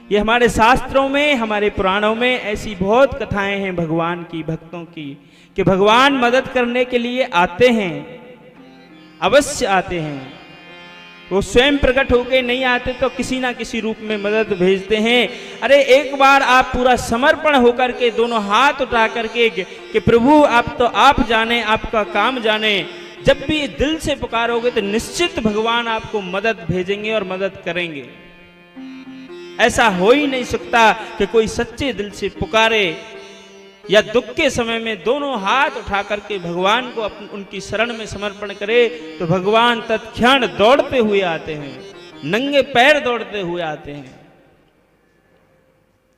ये हमारे शास्त्रों में, हमारे पुराणों में ऐसी बहुत कथाएं हैं भगवान की, भक्तों की, कि भगवान मदद करने के लिए आते हैं, अवश्य आते हैं। वो स्वयं प्रकट होके नहीं आते तो किसी ना किसी रूप में मदद भेजते हैं। अरे एक बार आप पूरा समर्पण होकर के दोनों हाथ उठा करके कि प्रभु आप तो आप जाने, आपका काम जाने, जब भी दिल से पुकारोगे तो निश्चित भगवान आपको मदद भेजेंगे और मदद करेंगे। ऐसा हो ही नहीं सकता कि कोई सच्चे दिल से पुकारे या दुख के समय में दोनों हाथ उठा करके भगवान को उनकी शरण में समर्पण करे तो भगवान तत्क्षण दौड़ते हुए आते हैं, नंगे पैर दौड़ते हुए आते हैं।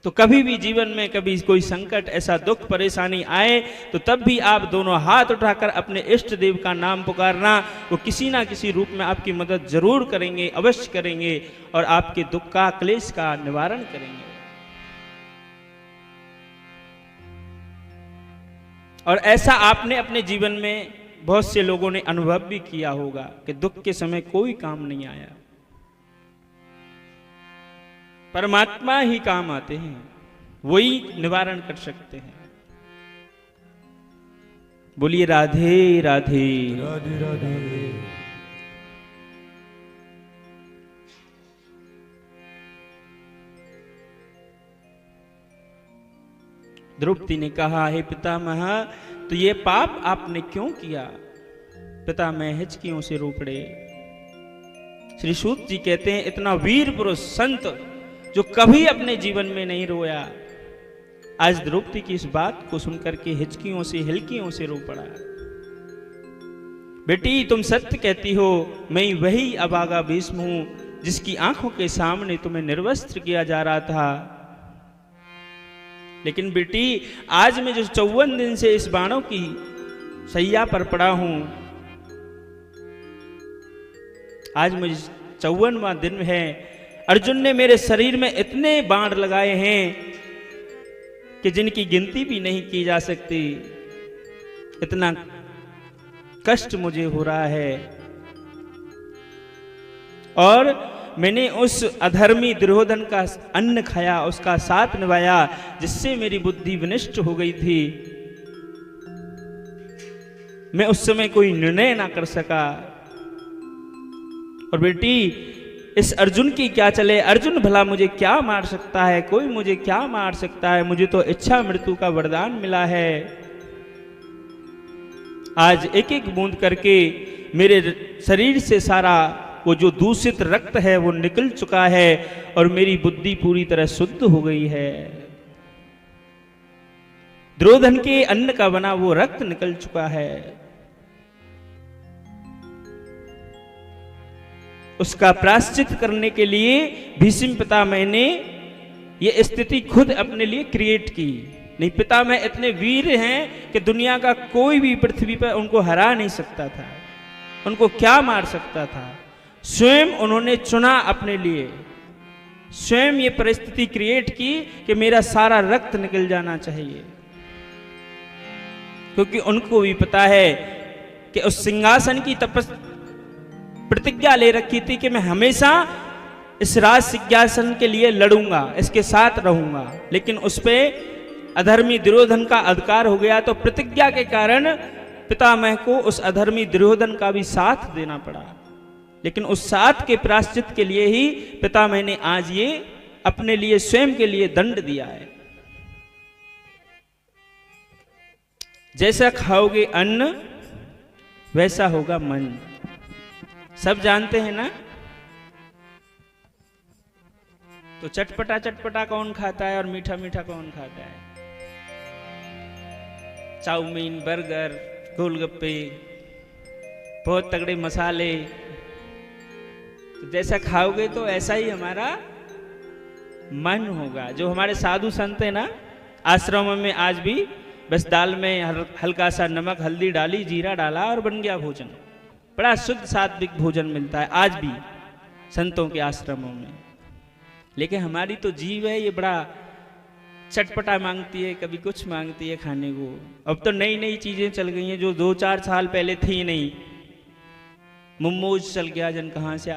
तो कभी भी जीवन में कभी कोई संकट, ऐसा दुख परेशानी आए तो तब भी आप दोनों हाथ उठाकर अपने इष्ट देव का नाम पुकारना, वो किसी ना किसी रूप में आपकी मदद जरूर करेंगे, अवश्य करेंगे और आपके दुख का, क्लेश का निवारण करेंगे। और ऐसा आपने अपने जीवन में बहुत से लोगों ने अनुभव भी किया होगा कि दुख के समय कोई काम नहीं आया, परमात्मा ही काम आते हैं, वही निवारण कर सकते हैं। बोलिए राधे राधे राधे राधे। द्रौपदी ने कहा, हे पितामह तो ये पाप आपने क्यों किया? पितामह हिचकियों से रो पड़े। श्री सूत जी कहते हैं, इतना वीर पुरुष संत जो कभी अपने जीवन में नहीं रोया, आज द्रौपदी की इस बात को सुनकर के हिचकियों से, हिलकियों से रो पड़ा। बेटी तुम सत्य कहती हो, मैं वही अभागा भीष्म हूं जिसकी आंखों के सामने तुम्हें निर्वस्त्र किया जा रहा था। लेकिन बेटी आज मैं जो 54 दिन से इस बाणों की सैया पर पड़ा हूं, आज मुझे 54वां दिन है, अर्जुन ने मेरे शरीर में इतने बाण लगाए हैं कि जिनकी गिनती भी नहीं की जा सकती। इतना कष्ट मुझे हो रहा है और मैंने उस अधर्मी दुर्योधन का अन्न खाया, उसका साथ निभाया, जिससे मेरी बुद्धि विनष्ट हो गई थी। मैं उस समय कोई निर्णय ना कर सका। और बेटी इस अर्जुन की क्या चले, अर्जुन भला मुझे क्या मार सकता है, कोई मुझे क्या मार सकता है, मुझे तो इच्छा मृत्यु का वरदान मिला है। आज एक एक बूंद करके मेरे शरीर से सारा वो जो दूषित रक्त है वो निकल चुका है और मेरी बुद्धि पूरी तरह शुद्ध हो गई है। दुर्योधन के अन्न का बना वो रक्त निकल चुका है। उसका प्रायश्चित करने के लिए भीष्म पितामह ने ये स्थिति खुद अपने लिए क्रिएट की। नहीं, पितामह इतने वीर हैं कि दुनिया का कोई भी पृथ्वी पर उनको हरा नहीं सकता था, उनको क्या मार सकता था। स्वयं उन्होंने चुना अपने लिए, स्वयं ये परिस्थिति क्रिएट की कि मेरा सारा रक्त निकल जाना चाहिए, क्योंकि उनको भी पता है कि उस सिंहासन की प्रतिज्ञा ले रखी थी कि मैं हमेशा इस राज सिंहासन के लिए लड़ूंगा, इसके साथ रहूंगा। लेकिन उस पे अधर्मी दुर्योधन का अधिकार हो गया, तो प्रतिज्ञा के कारण पितामह को उस अधर्मी दुर्योधन का भी साथ देना पड़ा। लेकिन उस साथ के प्रायश्चित के लिए ही पितामह ने आज ये अपने लिए, स्वयं के लिए दंड दिया है। जैसा खाओगे अन्न वैसा होगा मन, सब जानते हैं ना। तो चटपटा चटपटा कौन खाता है और मीठा मीठा कौन खाता है? चाउमीन, बर्गर, गोलगप्पे, बहुत तगड़े मसाले। तो जैसा खाओगे तो ऐसा ही हमारा मन होगा। जो हमारे साधु संत है ना, आश्रमों में आज भी बस दाल में हल्का सा नमक हल्दी डाली, जीरा डाला और बन गया भोजन। बड़ा शुद्ध सात्विक भोजन मिलता है आज भी संतों के आश्रमों में। लेकिन हमारी तो जीव है, ये बड़ा चटपटा मांगती है, कभी कुछ मांगती है खाने को। अब तो नई नई चीजें चल गई हैं जो 2-4 साल पहले थी नहीं। मोमोज चल गया, जन कहाँ से